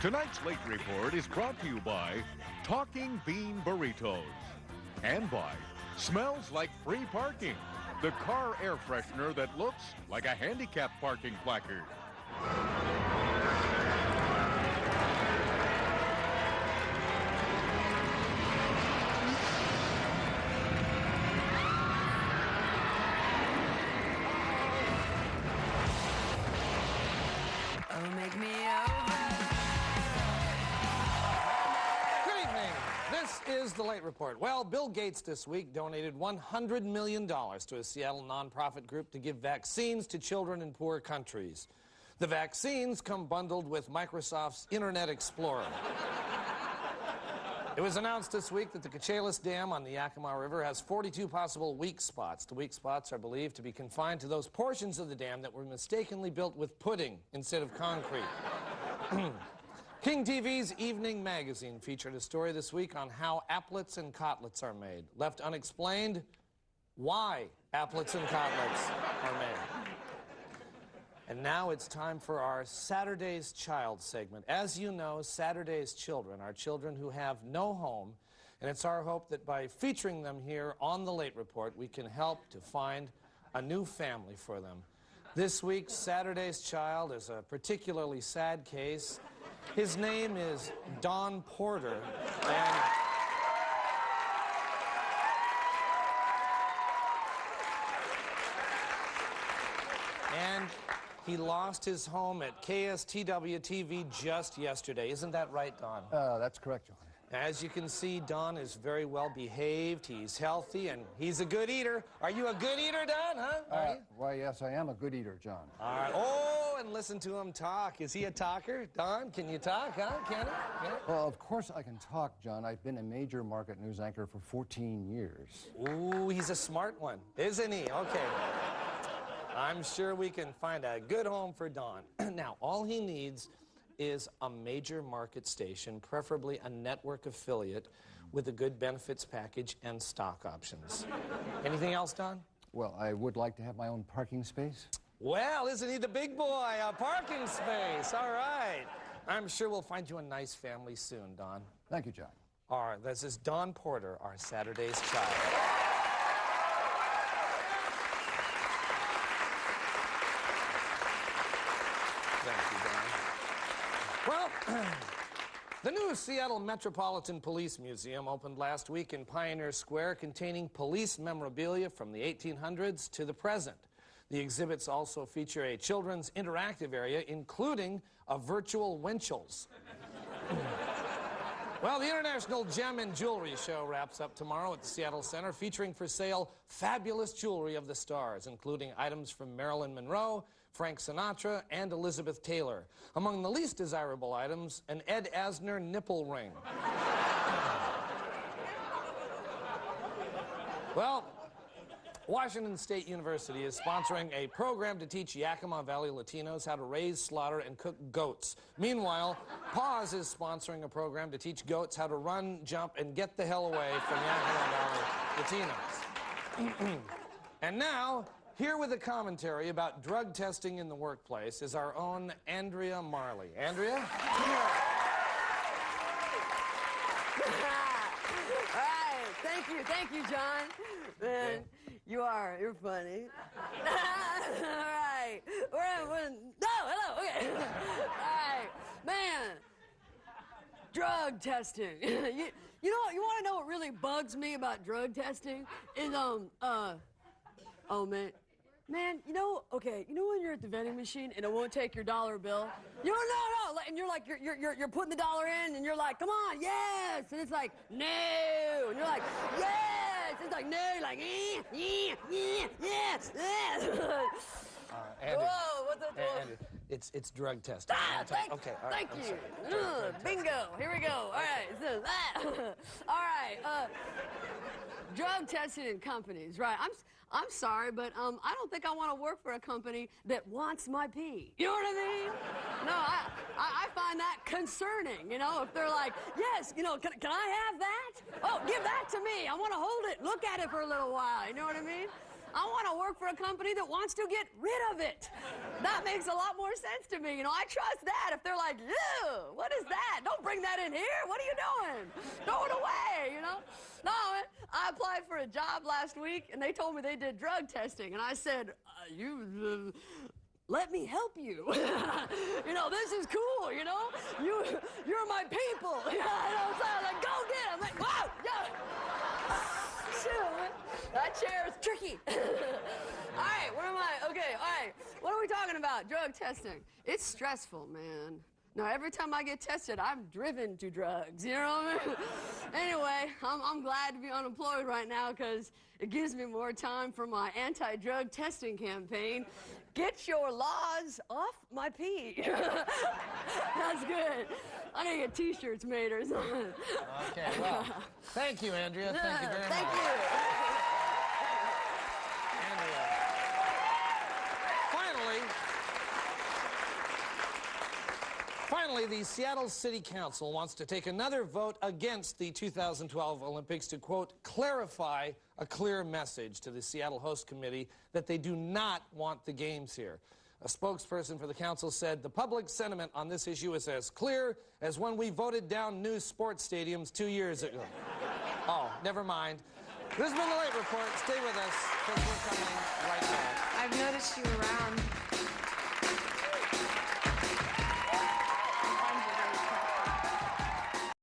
Tonight's Late Report is brought to you by Talking Bean Burritos and by Smells Like Free Parking, the car air freshener that looks like a handicap parking placard. Oh, make me over. Good evening. This is the Late Report. Well, Bill Gates this week donated $100 million to a Seattle nonprofit group to give vaccines to children in poor countries. The vaccines come bundled with Microsoft's Internet Explorer. It was announced this week that the Coachella Dam on the Yakima River has 42 possible weak spots. The weak spots are believed to be confined to those portions of the dam that were mistakenly built with pudding instead of concrete. King TV's Evening Magazine featured a story this week on how applets and cotlets are made. Left unexplained, why applets and cotlets are made. And now it's time for our Saturday's Child segment. As you know, Saturday's children are children who have no home, and it's our hope that by featuring them here on the Late Report, we can help to find a new family for them. This week's Saturday's Child is a particularly sad case. His name is Don Porter, and he lost his home at KSTW-TV just yesterday. Isn't that right, Don? That's correct, John. As you can see, Don is very well behaved. He's healthy, and he's a good eater. Are you a good eater, Don, huh? Are you? Why, yes, I am a good eater, John. All right. Oh, and listen to him talk. Is he a talker? Don, can you talk, huh? Can he? Yeah. Well, of course I can talk, John. I've been a major market news anchor for 14 years. Ooh, he's a smart one, isn't he? Okay. I'm sure we can find a good home for Don. Now, all he needs is a major market station, preferably a network affiliate with a good benefits package and stock options. Anything else, Don? Well, I would like to have my own parking space. Well, isn't he the big boy? A parking space. All right. I'm sure we'll find you a nice family soon, Don. Thank you, John. All right, this is Don Porter, our Saturday's Child. Well, the new Seattle Metropolitan Police Museum opened last week in Pioneer Square, containing police memorabilia from the 1800s to the present. The exhibits also feature a children's interactive area, including a virtual Winchell's. Well, the International Gem and Jewelry Show wraps up tomorrow at the Seattle Center, featuring for sale fabulous jewelry of the stars, including items from Marilyn Monroe, Frank Sinatra, and Elizabeth Taylor. Among the least desirable items, an Ed Asner nipple ring. Well, Washington State University is sponsoring a program to teach Yakima Valley Latinos how to raise, slaughter, and cook goats. Meanwhile, PAWS is sponsoring a program to teach goats how to run, jump, and get the hell away from Yakima Valley Latinos. And now, here with a commentary about drug testing in the workplace is our own Andrea Marley. Andrea? All right, thank you, John. Man, you're funny. All right, hello, okay. All right, man, drug testing. You want to know what really bugs me about drug testing? Is, oh, man, you know when you're at the vending machine and it won't take your dollar bill? No, and you're like, you're putting the dollar in and you're like, come on, yes, and it's like, no, and you're like, yes, it's like, no, you're like, yes. Andy, Whoa, what's up? Andy, it's drug testing. Okay, all right. Thank you. Bingo. Here we go. All right. So all right. Drug testing in companies, right? I'm sorry, but I don't think I want to work for a company that wants my pee. You know what I mean? No, I find that concerning. You know, if they're like, yes, can I have that? Oh, give that to me. I want to hold it, look at it for a little while. You know what I mean? I want to work for a company that wants to get rid of it. That makes a lot more sense to me. You know, I trust that. If they're like, ew, what is that? Don't bring that in here. What are you doing? Throw it away, you know? No, I applied for a job last week, and they told me they did drug testing. And I said, let me help you. You know, this is cool, you know? You're my people. You know, so I'm like, go get him. Like, whoa, yeah. Shoot, man. That chair is tricky. All right, where am I? Okay, all right. What are we talking about? Drug testing. It's stressful, man. Now, every time I get tested, I'm driven to drugs, you know what I mean? Anyway, I'm glad to be unemployed right now because it gives me more time for my anti-drug testing campaign. Get your laws off my pee. That's good. I gotta get T-shirts made or something. Okay, well, thank you, Andrea. Thank you very much. Thank you. Andrea. Finally, the Seattle City Council wants to take another vote against the 2012 Olympics to, quote, clarify a clear message to the Seattle Host Committee that they do not want the games here. A spokesperson for the council said the public sentiment on this issue is as clear as when we voted down new sports stadiums 2 years ago. Oh, never mind. This has been The Late Report. Stay with us because we're coming right back. I've noticed you around.